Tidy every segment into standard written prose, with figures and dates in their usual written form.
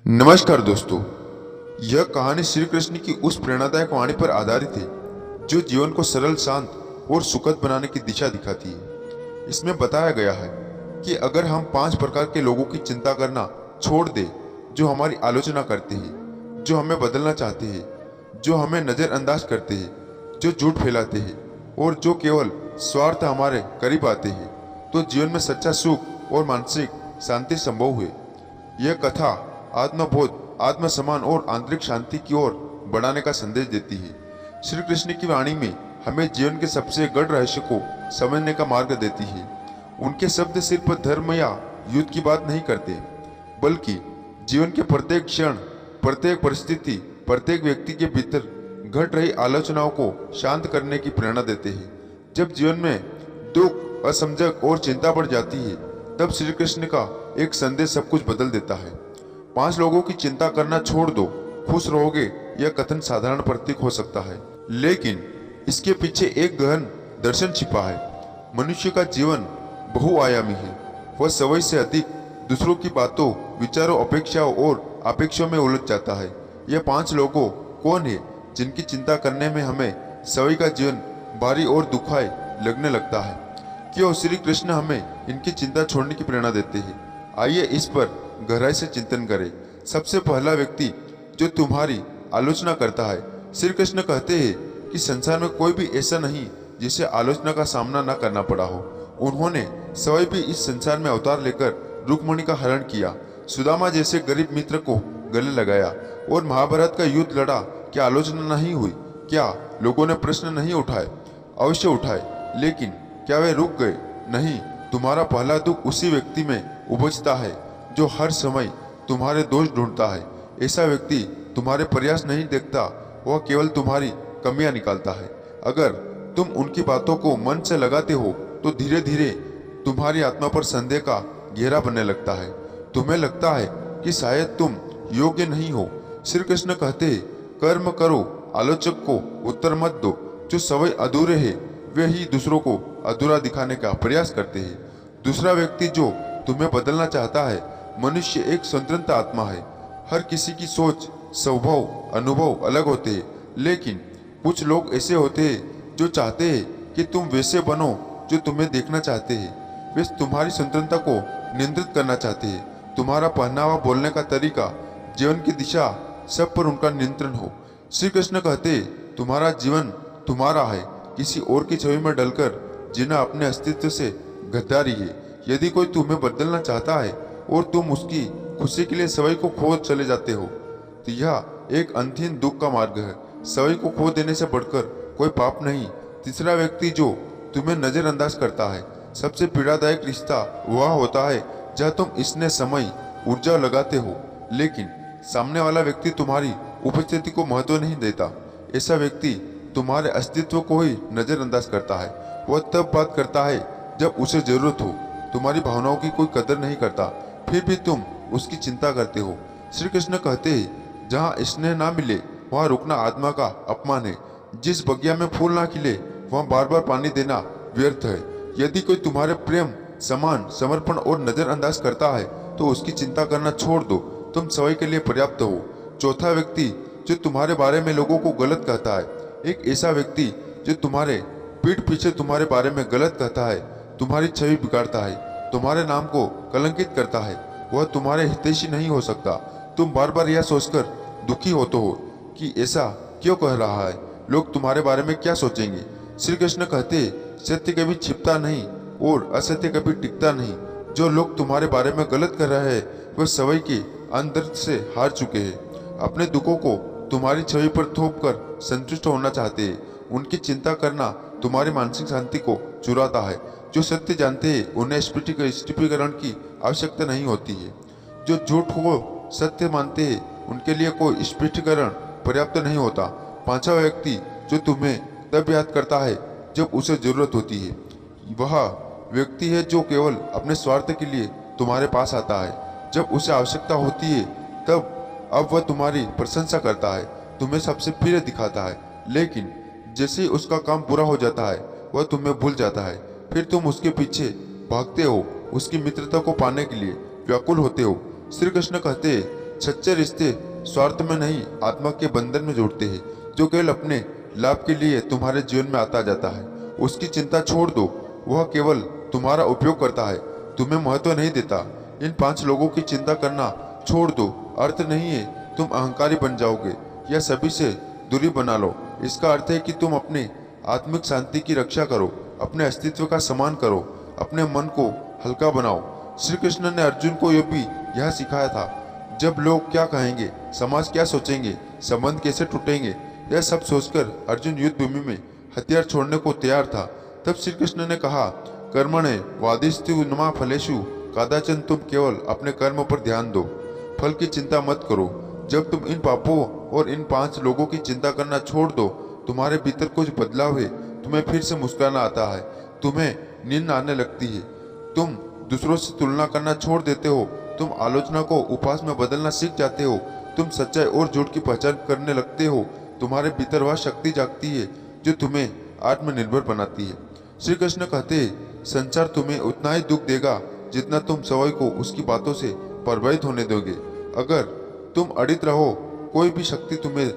नमस्कार दोस्तों, यह कहानी श्री कृष्ण की उस प्रेरणादायक वाणी पर आधारित है जो जीवन को सरल, शांत और सुखद बनाने की दिशा दिखाती है। इसमें बताया गया है कि अगर हम 5 प्रकार के लोगों की चिंता करना छोड़ दें, जो हमारी आलोचना करते हैं, जो हमें बदलना चाहते हैं, जो हमें नज़रअंदाज करते हैं, जो झूठ फैलाते हैं और जो केवल स्वार्थ हमारे करीब आते हैं, तो जीवन में सच्चा सुख और मानसिक शांति संभव है। यह कथा आत्मबोध, आत्मसम्मान और आंतरिक शांति की ओर बढ़ाने का संदेश देती है। श्री कृष्ण की वाणी में हमें जीवन के सबसे गढ़ रहस्य को समझने का मार्ग देती है। उनके शब्द सिर्फ धर्म या युद्ध की बात नहीं करते, बल्कि जीवन के प्रत्येक क्षण, प्रत्येक परिस्थिति, प्रत्येक व्यक्ति के भीतर घट रही आलोचनाओं को शांत करने की प्रेरणा देते हैं। जब जीवन में दुख, असमझक और चिंता बढ़ जाती है, तब श्री कृष्ण का एक संदेश सब कुछ बदल देता है। 5 लोगों की चिंता करना छोड़ दो, खुश रहोगे। यह कथन साधारण प्रतीक हो सकता है, लेकिन इसके पीछे एक गहन दर्शन छिपा है। मनुष्य का जीवन बहुआयामी है। वह समय से अधिक दूसरों की बातों, विचारों, अपेक्षाओं और अपेक्षाओं में उलझ जाता है। यह 5 लोगों कौन है जिनकी चिंता करने में हमें सभी का जीवन भारी और दुखाय लगने लगता है? क्यों श्री कृष्ण हमें इनकी चिंता छोड़ने की प्रेरणा देते हैं? आइए इस पर गहराई से चिंतन करें। सबसे पहला व्यक्ति जो तुम्हारी आलोचना करता है। श्री कृष्ण कहते हैं कि संसार में कोई भी ऐसा नहीं जिसे आलोचना का सामना न करना पड़ा हो। उन्होंने स्वयं भी इस संसार में अवतार लेकर रुक्मिणी का हरण किया, सुदामा जैसे गरीब मित्र को गले लगाया और महाभारत का युद्ध लड़ा। क्या आलोचना नहीं हुई? क्या लोगों ने प्रश्न नहीं उठाए? अवश्य उठाए, लेकिन क्या वे रुक गए? नहीं। तुम्हारा पहला दुख उसी व्यक्ति में उपजता है जो हर समय तुम्हारे दोष ढूंढता है। ऐसा व्यक्ति तुम्हारे प्रयास नहीं देखता, वह केवल तुम्हारी कमियां निकालता है। अगर तुम उनकी बातों को मन से लगाते हो तो धीरे धीरे तुम्हारी आत्मा पर संदेह का घेरा बनने लगता है। तुम्हें लगता है कि शायद तुम योग्य नहीं हो। श्री कृष्ण कहते हैं, कर्म करो, आलोचक को उत्तर मत दो। जो सवै अधूरे हैं वे ही दूसरों को अधूरा दिखाने का प्रयास करते हैं। दूसरा व्यक्ति जो तुम्हें बदलना चाहता है। मनुष्य एक स्वतंत्र आत्मा है। हर किसी की सोच, स्वभाव, अनुभव अलग होते हैं, लेकिन कुछ लोग ऐसे होते हैं जो चाहते हैं कि तुम वैसे बनो जो तुम्हें देखना चाहते हैं। वे तुम्हारी स्वतंत्रता को नियंत्रित करना चाहते हैं। तुम्हारा पहनावा, बोलने का तरीका, जीवन की दिशा, सब पर उनका नियंत्रण हो। श्री कृष्ण कहते हैं, तुम्हारा जीवन तुम्हारा है। किसी और की छवि में डलकर जीना अपने अस्तित्व से गद्दारी है। यदि कोई तुम्हें बदलना चाहता है और तुम उसकी खुशी के लिए सवई को खो चले जाते हो, तो यह एक अंतिम दुख का मार्ग है। सवई को खो देने से बढ़कर कोई पाप नहीं। तीसरा व्यक्ति जो तुम्हें नजरअंदाज करता है। सबसे पीड़ादायक रिश्ता वह होता है जहाँ तुम इसने समय, ऊर्जा लगाते हो, लेकिन सामने वाला व्यक्ति तुम्हारी उपस्थिति को महत्व नहीं देता। ऐसा व्यक्ति तुम्हारे अस्तित्व को ही नजरअंदाज करता है। वह तब बात करता है जब उसे जरूरत हो। तुम्हारी भावनाओं की कोई कदर नहीं करता, फिर भी तुम उसकी चिंता करते हो। श्री कृष्ण कहते हैं, जहाँ स्नेह ना मिले वहाँ रुकना आत्मा का अपमान है। जिस बगिया में फूल ना खिले वहाँ बार बार पानी देना व्यर्थ है। यदि कोई तुम्हारे प्रेम, सम्मान, समर्पण और नजरअंदाज करता है तो उसकी चिंता करना छोड़ दो। तुम सवई के लिए पर्याप्त हो। चौथा व्यक्ति जो तुम्हारे बारे में लोगों को गलत कहता है। एक ऐसा व्यक्ति जो तुम्हारे पीठ पीछे तुम्हारे बारे में गलत कहता है, तुम्हारी छवि बिगाड़ता है, तुम्हारे नाम को कलंकित करता है, वह तुम्हारे हितैषी नहीं हो सकता। तुम बार बार यह सोचकर दुखी होते हो कि ऐसा क्यों कह रहा है, लोग तुम्हारे बारे में क्या सोचेंगे। श्री कृष्ण कहते, सत्य कभी छिपता नहीं और असत्य कभी टिकता नहीं। जो लोग तुम्हारे बारे में गलत कर रहे हैं वह सवई के अंदर से हार चुके हैं। अपने दुखों को तुम्हारी छवि पर थोप कर संतुष्ट होना चाहते हैं। उनकी चिंता करना तुम्हारी मानसिक शांति को चुराता है। जो सत्य जानते हैं उन्हें स्पष्टीकरण की आवश्यकता नहीं होती है। जो झूठ को सत्य मानते हैं उनके लिए कोई स्पष्टीकरण पर्याप्त नहीं होता। पांचवा व्यक्ति जो तुम्हें तब याद करता है जब उसे जरूरत होती है, वह व्यक्ति है जो केवल अपने स्वार्थ के लिए तुम्हारे पास आता है। जब उसे आवश्यकता होती है तब अब वह तुम्हारी प्रशंसा करता है, तुम्हें सबसे प्रिय दिखाता है, लेकिन जैसे ही उसका काम पूरा हो जाता है वह तुम्हें भूल जाता है। फिर तुम उसके पीछे भागते हो, उसकी मित्रता को पाने के लिए व्याकुल होते हो। श्री कृष्ण कहते हैं, सच्चे रिश्ते स्वार्थ में नहीं, आत्मा के बंधन में जोड़ते हैं। जो केवल अपने लाभ के लिए तुम्हारे जीवन में आता जाता है, उसकी चिंता छोड़ दो। वह केवल तुम्हारा उपयोग करता है, तुम्हें महत्व नहीं देता। इन 5 लोगों की चिंता करना छोड़ दो। अर्थ नहीं है तुम अहंकारी बन जाओगे या सभी से दूरी बना लो। इसका अर्थ है कि तुम अपने आत्मिक शांति की रक्षा करो, अपने अस्तित्व का सम्मान करो, अपने मन को हल्का बनाओ। श्री कृष्ण ने अर्जुन को यह सिखाया था। जब लोग क्या कहेंगे, समाज क्या सोचेंगे, संबंध कैसे टूटेंगे, यह सब सोचकर अर्जुन युद्ध भूमि में हथियार छोड़ने को तैयार था। तब श्री कृष्ण ने कहा, कर्मणे वादिस्तु नमा फलेषु कदाचन। तुम केवल अपने कर्म पर ध्यान दो, फल की चिंता मत करो। जब तुम इन पापों और इन 5 लोगों की चिंता करना छोड़ दो, तुम्हारे भीतर कुछ बदलाव है। तुम्हें फिर से मुस्कुराना आता है, तुम्हें नींद आने लगती है, तुम दूसरों से तुलना करना छोड़ देते हो, तुम आलोचना को उपहास में बदलना सीख जाते हो, तुम सच्चाई और झूठ की पहचान करने लगते हो। तुम्हारे भीतर वह शक्ति जागती है जो तुम्हें आत्मनिर्भर बनाती है। श्री कृष्ण कहते हैं, संसार तुम्हें उतना ही दुख देगा जितना तुम सवै को उसकी बातों से प्रभावित होने दोगे। अगर तुम अड़ित रहो, कोई भी शक्ति तुम्हें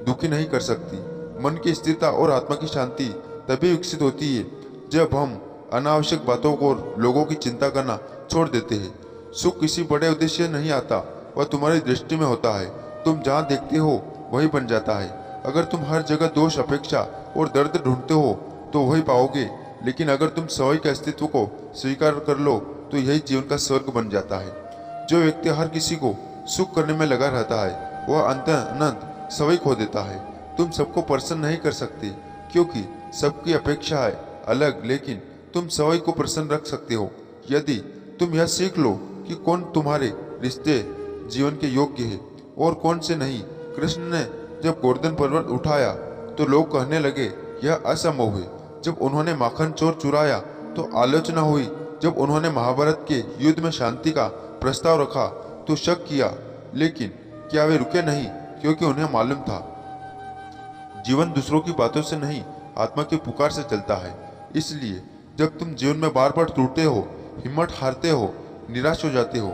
दुखी नहीं कर सकती। मन की स्थिरता और आत्मा की शांति तभी विकसित होती है जब हम अनावश्यक बातों को और लोगों की चिंता करना छोड़ देते हैं। सुख किसी बड़े उद्देश्य नहीं आता, वह तुम्हारी दृष्टि में होता है। तुम जहाँ देखते हो वही बन जाता है। अगर तुम हर जगह दोष, अपेक्षा और दर्द ढूंढते हो तो वही पाओगे, लेकिन अगर तुम स्वयं के अस्तित्व को स्वीकार कर लो तो यही जीवन का स्वर्ग बन जाता है। जो व्यक्ति हर किसी को सुख करने में लगा रहता है, वह अंततः स्वयं खो देता है। तुम सबको प्रसन्न नहीं कर सकते क्योंकि सबकी अपेक्षा है अलग, लेकिन तुम स्वयं को प्रसन्न रख सकते हो यदि तुम यह सीख लो कि कौन तुम्हारे रिश्ते जीवन के योग्य है और कौन से नहीं। कृष्ण ने जब गोवर्धन पर्वत उठाया तो लोग कहने लगे, यह असंभव है। जब उन्होंने माखन चोर चुराया तो आलोचना हुई। जब उन्होंने महाभारत के युद्ध में शांति का प्रस्ताव रखा तो शक किया, लेकिन क्या वे रुके नहीं? क्योंकि उन्हें मालूम था जीवन दूसरों की बातों से नहीं, आत्मा की पुकार से चलता है। इसलिए जब तुम जीवन में बार बार टूटते हो, हिम्मत हारते हो, निराश हो जाते हो,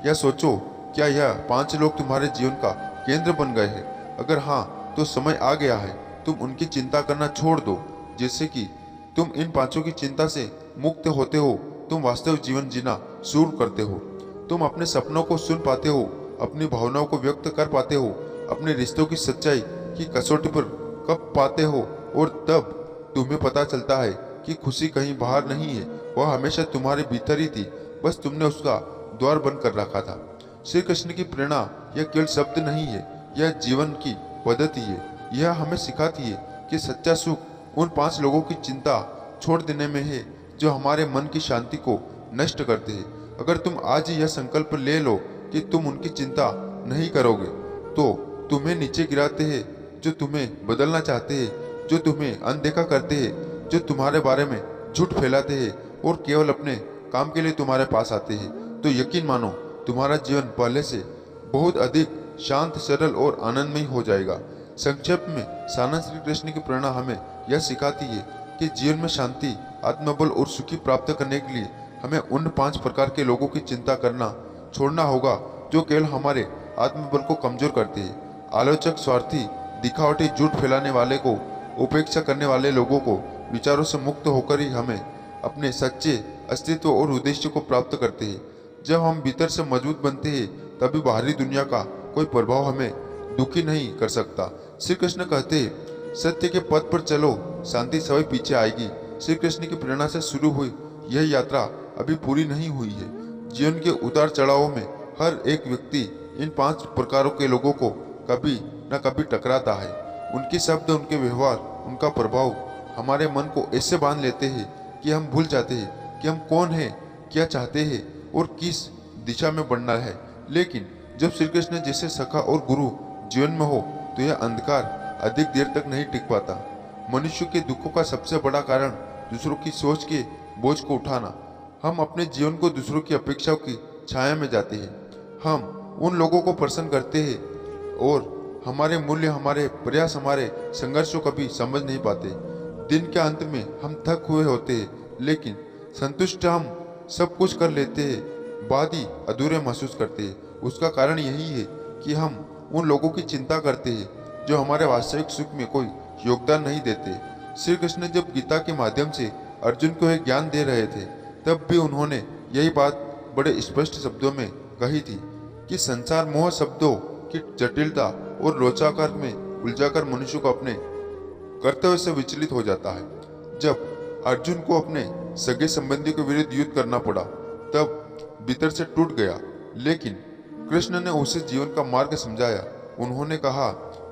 या सोचो क्या यह 5 लोग तुम्हारे जीवन का केंद्र बन गए हैं? अगर हाँ, तो समय आ गया है तुम उनकी चिंता करना छोड़ दो। जैसे कि तुम इन 5 की चिंता से मुक्त होते हो, तुम वास्तविक जीवन जीना शुरू करते हो। तुम अपने सपनों को सुन पाते हो, अपनी भावनाओं को व्यक्त कर पाते हो, अपने रिश्तों की सच्चाई की कसौटी पर कब पाते हो, और तब तुम्हें पता चलता है कि खुशी कहीं बाहर नहीं है, वह हमेशा तुम्हारे भीतर ही थी, बस तुमने उसका द्वार बंद कर रखा था। श्री कृष्ण की प्रेरणा यह केवल शब्द नहीं है, यह जीवन की पद्धति है। यह हमें सिखाती है कि सच्चा सुख उन 5 लोगों की चिंता छोड़ देने में है जो हमारे मन की शांति को नष्ट करते हैं। अगर तुम आज ही यह संकल्प ले लो कि तुम उनकी चिंता नहीं करोगे, तो तुम्हें नीचे गिराते हैं जो तुम्हें बदलना चाहते हैं, जो तुम्हें अनदेखा करते हैं, जो तुम्हारे बारे में झूठ फैलाते हैं और केवल अपने काम के लिए तुम्हारे पास आते हैं, तो यकीन मानो तुम्हारा जीवन पहले से बहुत अधिक शांत, सरल और आनंदमय हो जाएगा। संक्षेप में सानंद श्री कृष्ण की प्रेरणा हमें यह सिखाती है कि जीवन में शांति, आत्मबल और सुखी प्राप्त करने के लिए हमें उन 5 प्रकार के लोगों की चिंता करना छोड़ना होगा जो केवल हमारे आत्मबल को कमजोर करते हैं। आलोचक, स्वार्थी, दिखावटी, झूठ फैलाने वाले को, उपेक्षा करने वाले लोगों को, विचारों से मुक्त होकर ही हमें अपने सच्चे अस्तित्व और उद्देश्य को प्राप्त करते हैं। जब हम भीतर से मजबूत बनते हैं तभी बाहरी दुनिया का कोई प्रभाव हमें दुखी नहीं कर सकता। श्री कृष्ण कहते हैं, सत्य के पथ पर चलो, शांति स्वयं पीछे आएगी। श्री कृष्ण की प्रेरणा से शुरू हुई यह यात्रा अभी पूरी नहीं हुई है। जीवन के उतार चढ़ावों में हर एक व्यक्ति इन 5 प्रकारों के लोगों को कभी न कभी टकराता है। उनके शब्द, उनके व्यवहार, उनका प्रभाव हमारे मन को ऐसे बांध लेते हैं कि हम भूल जाते हैं कि हम कौन हैं, क्या चाहते हैं और किस दिशा में बढ़ना है। लेकिन जब श्री कृष्ण जैसे सखा और गुरु जीवन में हो तो यह अंधकार अधिक देर तक नहीं टिक पाता। मनुष्य के दुखों का सबसे बड़ा कारण दूसरों की सोच के बोझ को उठाना। हम अपने जीवन को दूसरों की अपेक्षाओं की छाया में जाते हैं। हम उन लोगों को प्रसन्न करते हैं और हमारे मूल्य, हमारे प्रयास, हमारे संघर्षों कभी समझ नहीं पाते। दिन के अंत में हम थक हुए होते हैं, लेकिन संतुष्ट हम सब कुछ कर लेते हैं, बाद ही अधूरे महसूस करते हैं। उसका कारण यही है कि हम उन लोगों की चिंता करते हैं जो हमारे वास्तविक सुख में कोई योगदान नहीं देते। श्री कृष्ण जब गीता के माध्यम से अर्जुन को एक ज्ञान दे रहे थे, तब भी उन्होंने यही बात बड़े स्पष्ट शब्दों में कही थी कि संसार मोह शब्दों की जटिलता और लोचाकार में उलझाकर मनुष्य को अपने कर्तव्य से विचलित हो जाता है। जब अर्जुन को अपने सगे संबंधियों के विरुद्ध युद्ध करना पड़ा, तब भीतर से टूट गया, लेकिन कृष्ण ने उसे जीवन का मार्ग समझाया। उन्होंने कहा,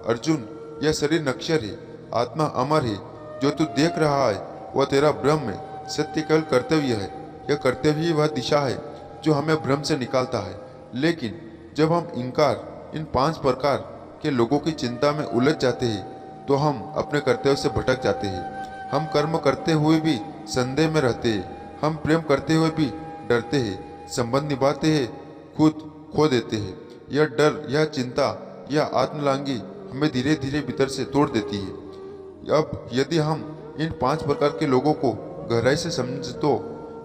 अर्जुन, यह शरीर नश्वर है, आत्मा अमर है। जो तू देख रहा है वह तेरा भ्रम है। सत्य केवल कर्तव्य है। यह कर्तव्य ही वह दिशा है जो हमें भ्रम से निकालता है। लेकिन जब हम इन 5 प्रकार के लोगों की चिंता में उलझ जाते हैं, तो हम अपने कर्तव्य से भटक जाते हैं। हम कर्म करते हुए भी संदेह में रहते हैं। हम प्रेम करते हुए भी डरते हैं। संबंध निभाते हैं, खुद खो देते हैं। यह डर, यह चिंता, यह आत्मलांगी हमें धीरे धीरे भीतर से तोड़ देती है। अब यदि हम इन 5 प्रकार के लोगों को गहराई से समझ तो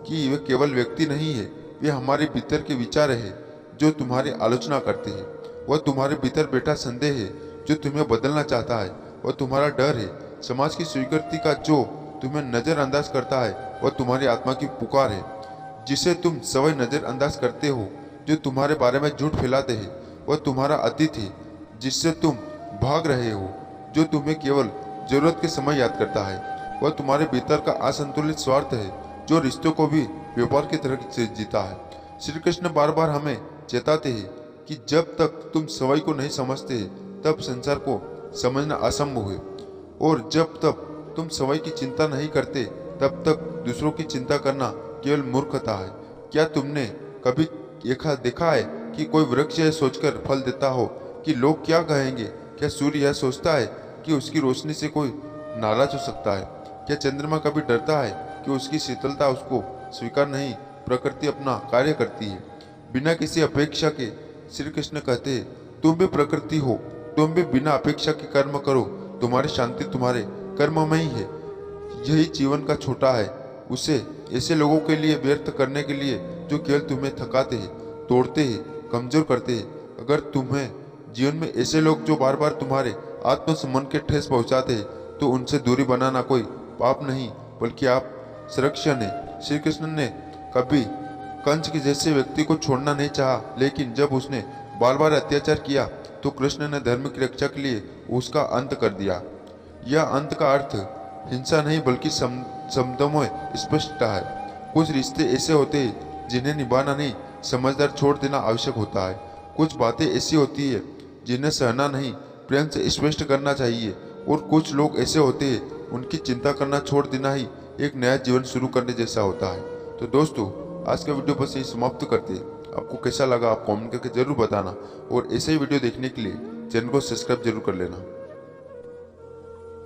कि वे केवल व्यक्ति नहीं है, वे हमारे भीतर के विचार है जो तुम्हारी आलोचना करते हैं। वह तुम्हारे भीतर बैठा संदेह है जो तुम्हें बदलना चाहता है। वह तुम्हारा डर है समाज की स्वीकृति का जो तुम्हें नजरअंदाज करता है। वह तुम्हारी आत्मा की पुकार है जिसे तुम सवै नजरअंदाज करते हो, जो तुम्हारे बारे में झूठ फैलाते हैं। वह तुम्हारा अतीत है जिससे तुम भाग रहे हो, जो तुम्हें केवल जरूरत के समय याद करता है। वह तुम्हारे भीतर का असंतुलित स्वार्थ है जो रिश्तों को भी व्यापार की तरह से जीता है। श्री कृष्ण बार बार हमें चेताते हैं कि जब तक तुम सवै को नहीं समझते तब संसार को समझना असंभव है, और जब तक तुम सवै की चिंता नहीं करते तब तक दूसरों की चिंता करना केवल मूर्खता है। क्या तुमने कभी देखा है कि कोई वृक्ष यह सोचकर फल देता हो कि लोग क्या कहेंगे? क्या सूर्य यह सोचता है कि उसकी रोशनी से कोई नाराज हो सकता है? क्या चंद्रमा कभी डरता है कि उसकी शीतलता उसको स्वीकार नहीं? प्रकृति अपना कार्य करती है बिना किसी अपेक्षा के। श्री कृष्ण कहते हैं, तुम भी प्रकृति हो, तुम भी बिना अपेक्षा के कर्म करो। तुम्हारी शांति तुम्हारे कर्म में ही है। यही जीवन का छोटा है, उसे ऐसे लोगों के लिए व्यर्थ करने के लिए जो केवल तुम्हें थकाते हैं, तोड़ते हैं, कमजोर करते हैं। अगर तुम्हें जीवन में ऐसे लोग जो बार बार तुम्हारे आत्मसम्मान के ठेस पहुंचाते हैं, तो उनसे दूरी बनाना कोई पाप नहीं बल्कि आप संरक्षण है। श्री कृष्ण ने कभी कंस के जैसे व्यक्ति को छोड़ना नहीं चाहा, लेकिन जब उसने बार बार अत्याचार किया तो कृष्ण ने धर्म की रक्षा के लिए उसका अंत कर दिया। यह अंत का अर्थ हिंसा नहीं बल्कि समदमय स्पष्टता है। कुछ रिश्ते ऐसे होते हैं जिन्हें निभाना नहीं, समझदार छोड़ देना आवश्यक होता है। कुछ बातें ऐसी होती है जिन्हें सहना नहीं, प्रेम से स्पष्ट करना चाहिए। और कुछ लोग ऐसे होते हैं, उनकी चिंता करना छोड़ देना ही एक नया जीवन शुरू करने जैसा होता है। तो दोस्तों, आज का वीडियो बस यही समाप्त करते हैं। आपको कैसा लगा आप कमेंट करके जरूर बताना, और ऐसे ही वीडियो देखने के लिए चैनल को सब्सक्राइब जरूर कर लेना।